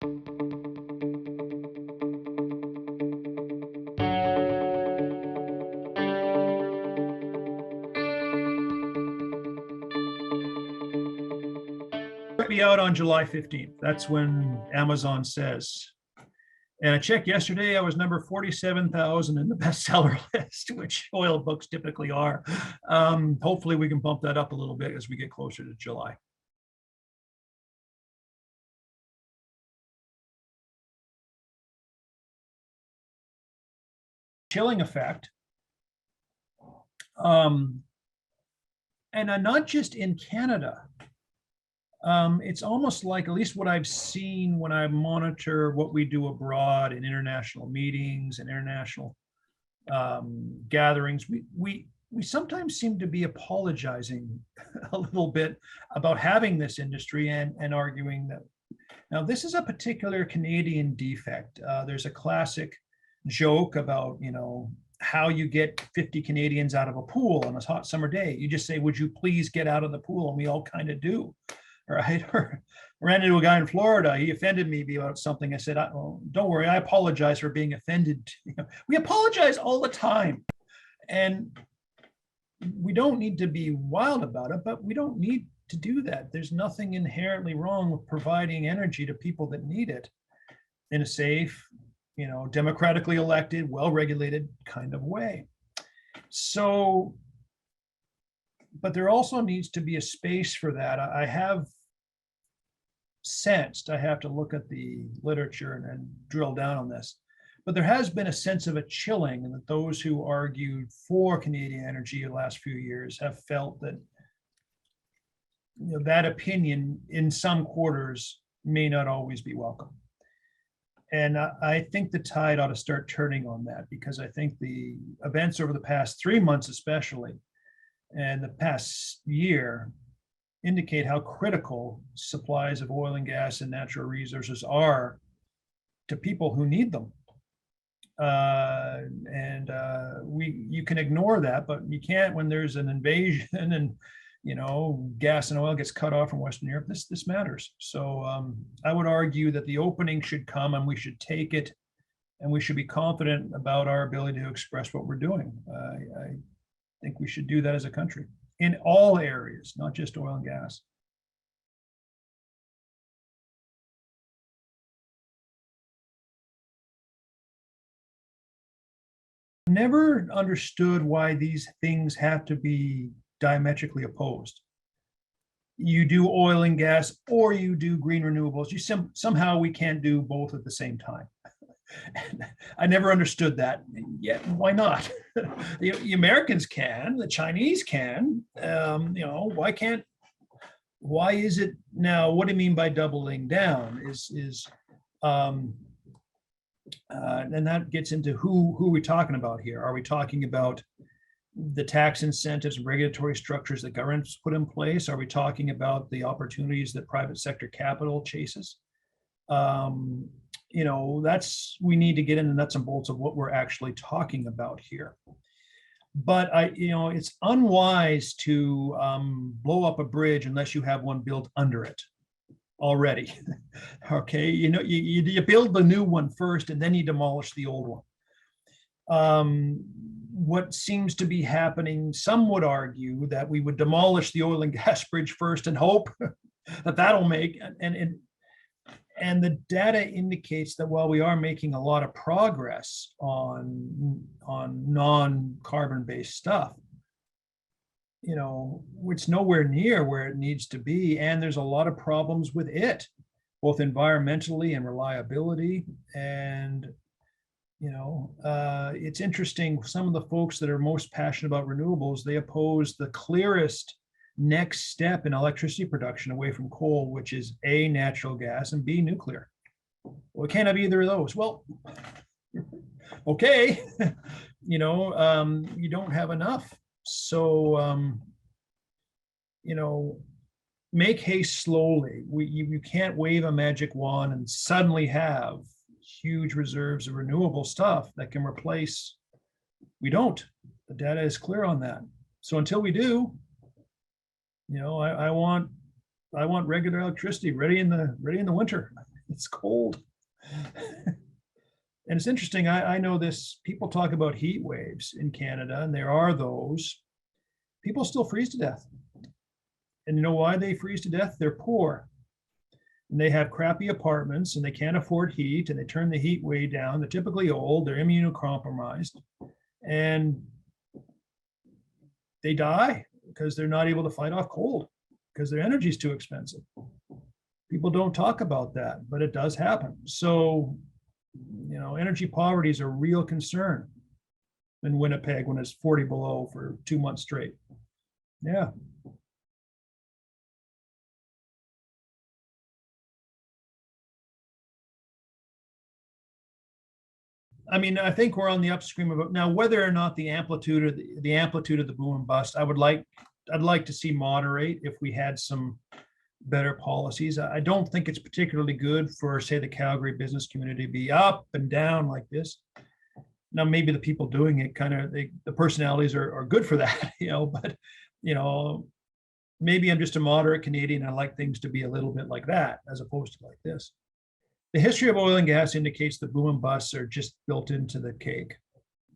Be out on July 15th. That's when Amazon says. And I checked yesterday, I was number 47,000 in the bestseller list, which oil books typically are. Hopefully we can bump that up a little bit as we get closer to July. Chilling effect. And not just in Canada. It's almost like, at least what I've seen when I monitor what we do abroad in international meetings and international gatherings, we sometimes seem to be apologizing a little bit about having this industry and arguing that. Now, this is a particular Canadian defect. There's a classic joke about, how you get 50 Canadians out of a pool on a hot summer day. You just say, would you please get out of the pool? And we all kind of do. Right? Or ran into a guy in Florida. He offended me about something. I said, don't worry, I apologize for being offended. We apologize all the time. And we don't need to be wild about it, but we don't need to do that. There's nothing inherently wrong with providing energy to people that need it in a safe, democratically elected, well-regulated kind of way. So, but there also needs to be a space for that. I have sensed, I have to look at the literature and drill down on this, but there has been a sense of a chilling, and that those who argued for Canadian energy the last few years have felt that that opinion in some quarters may not always be welcome. And I think the tide ought to start turning on that, because I think the events over the past 3 months especially, and the past year, indicate how critical supplies of oil and gas and natural resources are to people who need them. You can ignore that, but you can't when there's an invasion and gas and oil gets cut off from Western Europe. This matters. So I would argue that the opening should come, and we should take it, and we should be confident about our ability to express what we're doing. I think we should do that as a country in all areas, not just oil and gas. Never understood why these things have to be diametrically opposed. You do oil and gas or you do green renewables. Somehow we can't do both at the same time. I never understood that. Yeah, why not? The Americans can, the Chinese can. Why is it now? What do you mean by doubling down? And that gets into who are we talking about here? Are we talking about the tax incentives and regulatory structures that governments put in place? Are we talking about the opportunities that private sector capital chases? We need to get into nuts and bolts of what we're actually talking about here. But it's unwise to blow up a bridge unless you have one built under it already. Okay, you build the new one first, and then you demolish the old one. What seems to be happening, some would argue that we would demolish the oil and gas bridge first and hope that that'll make, and the data indicates that while we are making a lot of progress on non-carbon based stuff, it's nowhere near where it needs to be, and there's a lot of problems with it, both environmentally and reliability. And it's interesting, some of the folks that are most passionate about renewables, they oppose the clearest next step in electricity production away from coal, which is A, natural gas, and B, nuclear. Well, it can't have either of those. Well, okay, you don't have enough. So, make haste slowly. You can't wave a magic wand and suddenly have huge reserves of renewable stuff that can replace. We don't. The data is clear on that. So until we do, I want regular electricity ready in the winter. It's cold. And it's interesting, I know this, people talk about heat waves in Canada, and there are those. People still freeze to death. And you know why they freeze to death? They're poor. And they have crappy apartments and they can't afford heat, and they turn the heat way down. They're typically old, they're immunocompromised, and they die because they're not able to fight off cold because their energy is too expensive. People don't talk about that, but it does happen. So, energy poverty is a real concern in Winnipeg when it's 40 below for 2 months straight. Yeah. I mean, I think we're on the upstream of it now. Whether or not the amplitude of the amplitude of the boom and bust, I'd like to see moderate if we had some better policies. I don't think it's particularly good for, say, the Calgary business community to be up and down like this. Now, maybe the people doing it the personalities are good for that, but maybe I'm just a moderate Canadian. I like things to be a little bit like that as opposed to like this. The history of oil and gas indicates that boom and busts are just built into the cake.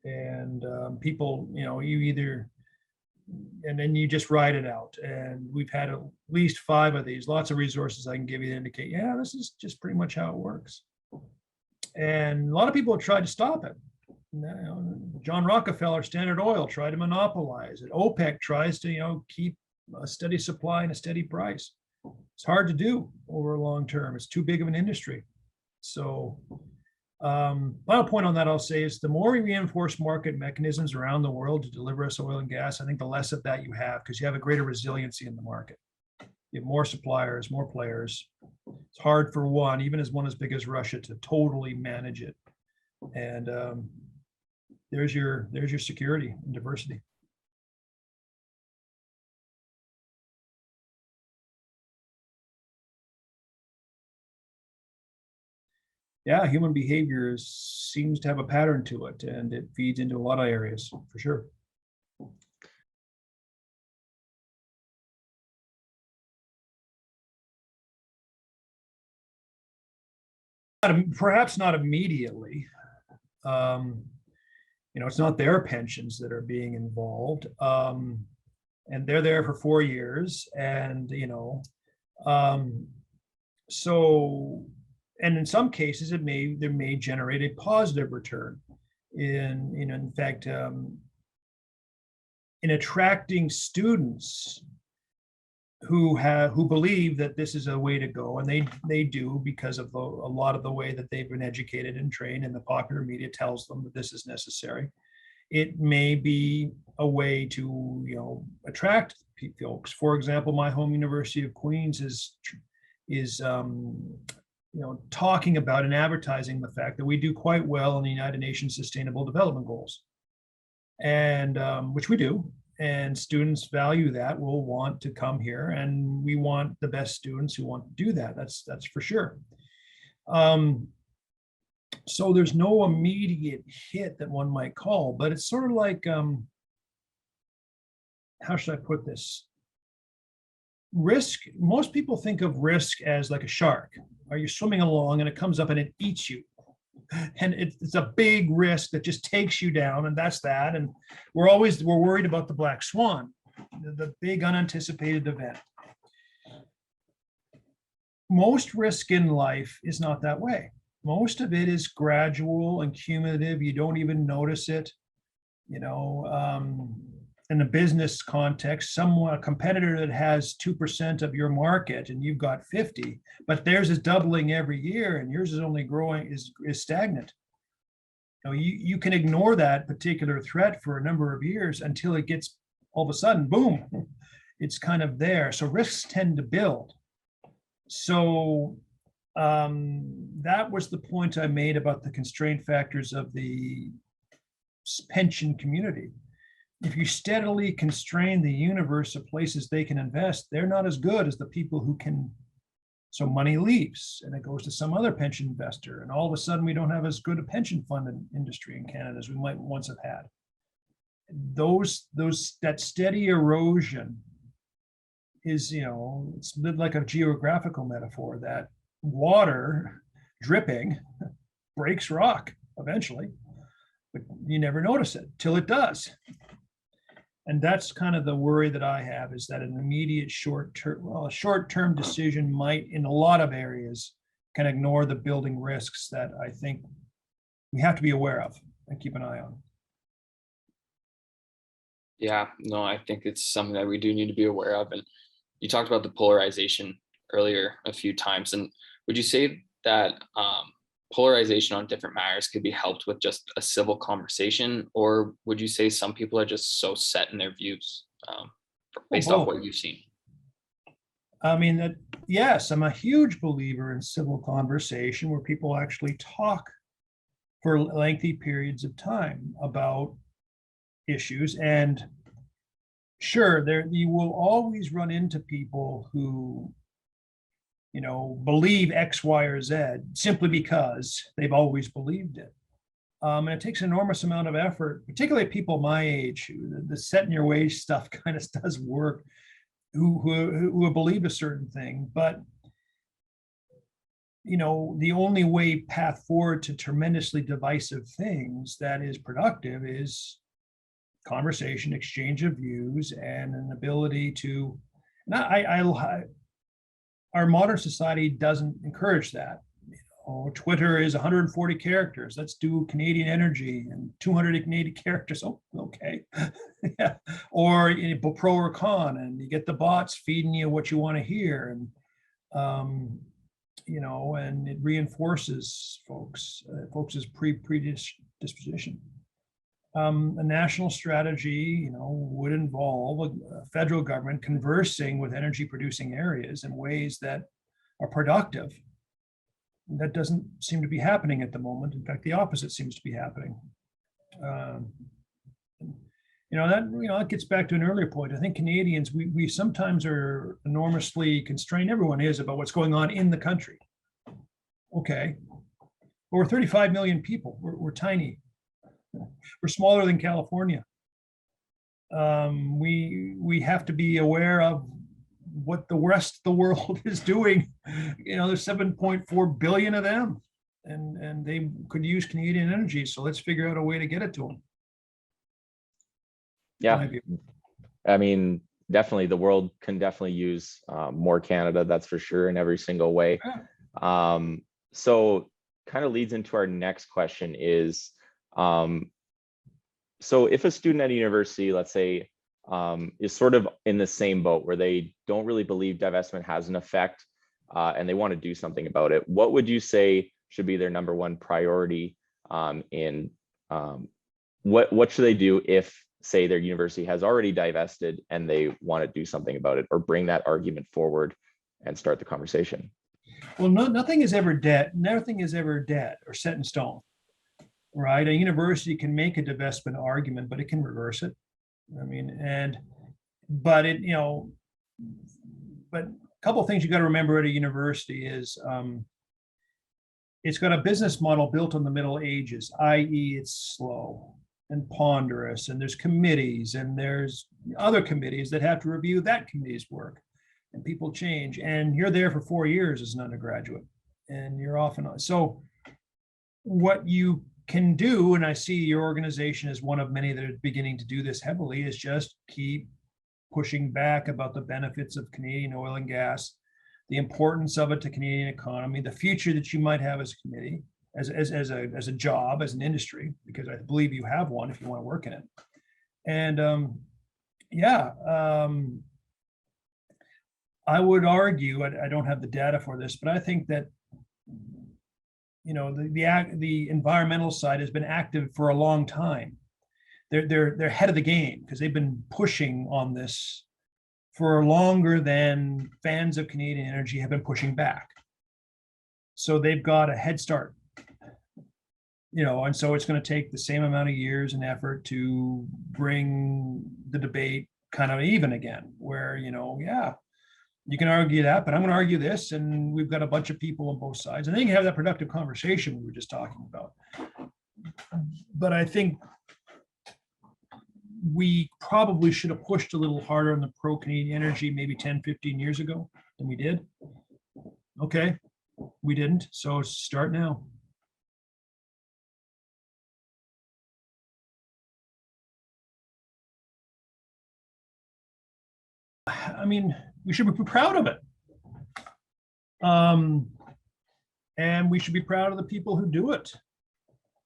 And people, you either, and then you just ride it out. And we've had at least 5 of these, lots of resources I can give you to indicate, yeah, this is just pretty much how it works. And a lot of people have tried to stop it. John Rockefeller, Standard Oil tried to monopolize it. OPEC tries to, keep a steady supply and a steady price. It's hard to do over a long term. It's too big of an industry. So final point on that I'll say is the more we reinforce market mechanisms around the world to deliver us oil and gas, I think the less of that you have, because you have a greater resiliency in the market. You have more suppliers, more players. It's hard for one, even as one as big as Russia, to totally manage it. And there's your security and diversity. Yeah, human behavior seems to have a pattern to it, and it feeds into a lot of areas for sure. Perhaps not immediately. It's not their pensions that are being involved, and they're there for 4 years, and so. And in some cases, they may generate a positive return. In fact, in attracting students who believe that this is a way to go, and they do, because of a lot of the way that they've been educated and trained, and the popular media tells them that this is necessary. It may be a way to attract folks. For example, my home University of Queens is talking about and advertising the fact that we do quite well in the United Nations Sustainable Development Goals, and which we do. And students value that, will want to come here, and we want the best students who want to do that. That's for sure. So there's no immediate hit that one might call, but it's sort of like, how should I put this? Risk, most people think of risk as like a shark. Are you swimming along and it comes up and it eats you? And it's a big risk that just takes you down, and that's that. And we're worried about the black swan, the big unanticipated event. Most risk in life is not that way. Most of it is gradual and cumulative. You don't even notice it. In a business context, a competitor that has 2% of your market and you've got 50, but theirs is doubling every year and yours is only growing, is stagnant. You can ignore that particular threat for a number of years until it gets, all of a sudden, boom, it's kind of there. So risks tend to build. So that was the point I made about the constraint factors of the pension community. If you steadily constrain the universe of places they can invest, they're not as good as the people who can. So money leaves and it goes to some other pension investor. And all of a sudden, we don't have as good a pension fund industry in Canada as we might once have had. That steady erosion is, it's like a geographical metaphor, that water dripping breaks rock eventually, but you never notice it till it does. And that's kind of the worry that I have, is that an immediate a short-term decision might, in a lot of areas, can ignore the building risks that I think we have to be aware of and keep an eye on. Yeah, no, I think it's something that we do need to be aware of. And you talked about the polarization earlier a few times. And would you say that polarization on different matters could be helped with just a civil conversation? Or would you say some people are just so set in their views based off what you've seen? I mean, yes, I'm a huge believer in civil conversation where people actually talk for lengthy periods of time about issues. And sure, you will always run into people who, believe X, Y, or Z simply because they've always believed it. And it takes an enormous amount of effort, particularly people my age, the set in your ways stuff kind of does work, who believe a certain thing. But the only way path forward to tremendously divisive things that is productive is conversation, exchange of views, and an ability to. Our modern society doesn't encourage that. Twitter is 140 characters. Let's do Canadian energy and 280 characters. Oh, okay. Yeah. Or pro or con, and you get the bots feeding you what you want to hear, and and it reinforces folks' predisposition. A national strategy, would involve a federal government conversing with energy producing areas in ways that are productive. That doesn't seem to be happening at the moment. In fact, the opposite seems to be happening. That gets back to an earlier point. I think Canadians, we sometimes are enormously constrained. Everyone is, about what's going on in the country. Okay, but we're 35 million people. We're tiny. We're smaller than California. We have to be aware of what the rest of the world is doing. There's 7.4 billion of them, and they could use Canadian energy. So let's figure out a way to get it to them. Yeah, I mean, definitely the world can definitely use more Canada, that's for sure, in every single way. Yeah. So kind of leads into our next question is, so if a student at a university, let's say, is sort of in the same boat where they don't really believe divestment has an effect and they want to do something about it, what would you say should be their number one priority in what should they do if, say, their university has already divested and they want to do something about it, or bring that argument forward and start the conversation? Well, nothing is ever dead. Nothing is ever dead or set in stone, right? A university can make a divestment argument, but it can reverse it. I mean, but a couple of things you got to remember at a university is it's got a business model built on the Middle Ages, i.e. it's slow and ponderous, and there's committees, and there's other committees that have to review that committee's work, and people change, and you're there for 4 years as an undergraduate, and you're off and on. So what you can do, and I see your organization is one of many that are beginning to do this heavily, is just keep pushing back about the benefits of Canadian oil and gas, the importance of it to Canadian economy, the future that you might have as a committee, as a job, as an industry, because I believe you have one if you want to work in it. And I would argue, I don't have the data for this, but I think that the environmental side has been active for a long time. They're ahead of the game because they've been pushing on this for longer than fans of Canadian energy have been pushing back. So they've got a head start, and so it's going to take the same amount of years and effort to bring the debate kind of even again, where, you can argue that, but I'm going to argue this, and we've got a bunch of people on both sides, and then you can have that productive conversation we were just talking about. But I think we probably should have pushed a little harder on the pro-Canadian energy maybe 10, 15 years ago than we did. Okay, We didn't, so start now. I mean, we should be proud of it. And we should be proud of the people who do it.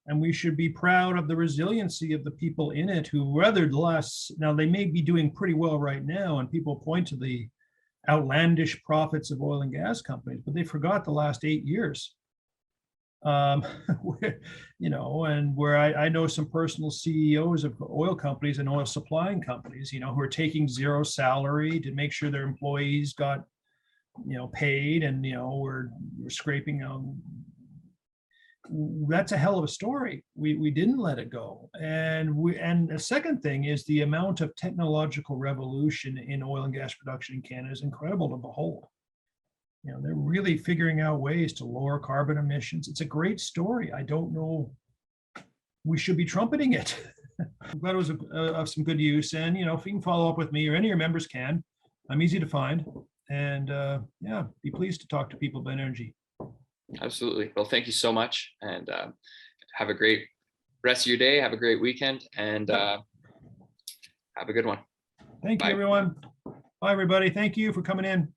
And we should be proud of the resiliency of the people in it who weathered the last, now they may be doing pretty well right now, and people point to the outlandish profits of oil and gas companies, but they forgot the last 8 years. You know, and where I know some personal CEOs of oil companies and oil supplying companies, you know, who are taking zero salary to make sure their employees got, you know, paid, and, you know, we're scraping on. That's a hell of a story. We didn't let it go. And the second thing is the amount of technological revolution in oil and gas production in Canada is incredible to behold. You know, they're really figuring out ways to lower carbon emissions. It's a great story. I don't know, we should be trumpeting it. I'm glad it was of some good use. And, you know, if you can follow up with me, or any of your members can, I'm easy to find. And yeah, be pleased to talk to people about energy. Absolutely. Well, thank you so much, and have a great rest of your day. Have a great weekend, and have a good one. Thank you, Bye. everyone. Bye, everybody. Thank you for coming in.